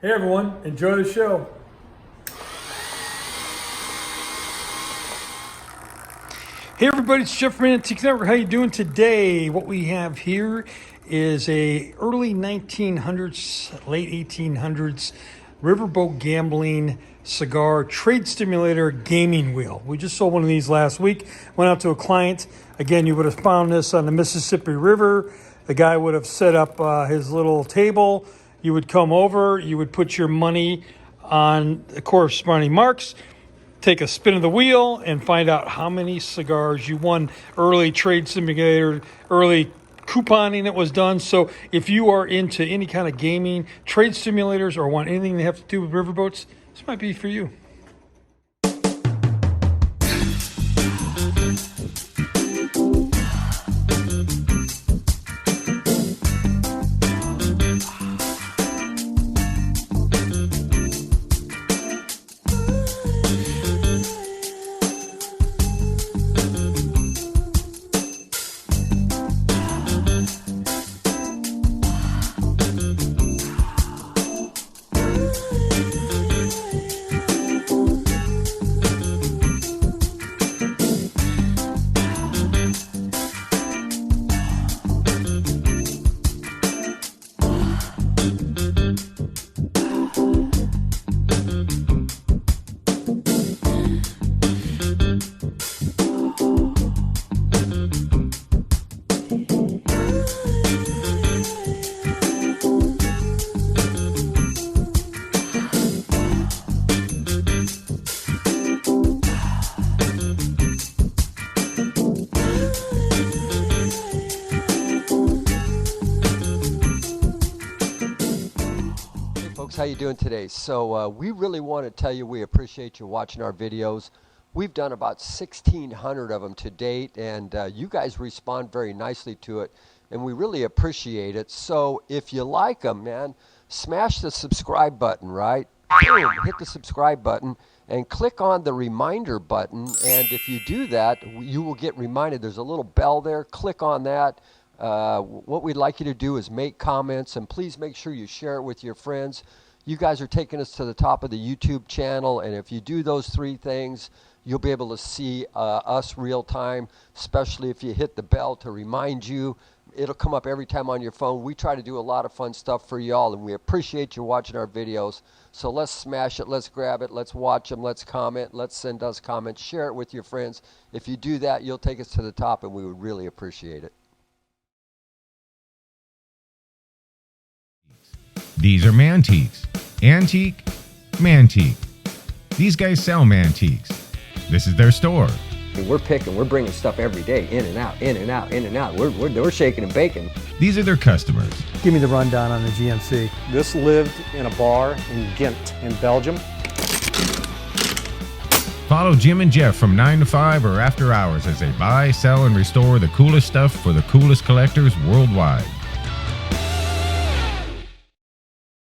Hey everyone, enjoy the show. Hey everybody, it's Schafer Mantiques Network. How you doing today? What we have here is a early 1900s, late 1800s Riverboat gambling cigar trade stimulator gaming wheel. We just sold one of these last week. Went out to a client. Again, you would have found this on the Mississippi River. The guy would have set up his little table. You would come over, you would put your money on the corresponding marks, take a spin of the wheel, and find out how many cigars you won. Early trade simulator, early couponing that was done. So if you are into any kind of gaming, trade simulators, or want anything to have to do with riverboats, this might be for you. How you doing today? So we really want to tell you we appreciate you watching our videos. We've done about 1,600 of them to date, and you guys respond very nicely to it, and we really appreciate it. So if you like them, man, smash the subscribe button, right? Boom, hit the subscribe button and click on the reminder button, and if you do that, you will get reminded. There's a little bell there. Click on that. What we'd like you to do is make comments, and please make sure you share it with your friends. You guys are taking us to the top of the YouTube channel, and if you do those three things, you'll be able to see us real time, especially if you hit the bell to remind you. It'll come up every time on your phone. We try to do a lot of fun stuff for y'all, and we appreciate you watching our videos. So let's smash it, let's grab it, let's watch them, let's comment, let's send us comments, share it with your friends. If you do that, you'll take us to the top, and we would really appreciate it. These are Mantiques. Antique, Mantique. These guys sell Mantiques. This is their store. We're bringing stuff every day, in and out, in and out, in and out. We're shaking and baking. These are their customers. Give me the rundown on the GMC. This lived in a bar in Ghent in Belgium. Follow Jim and Jeff from 9 to 5 or after hours as they buy, sell, and restore the coolest stuff for the coolest collectors worldwide.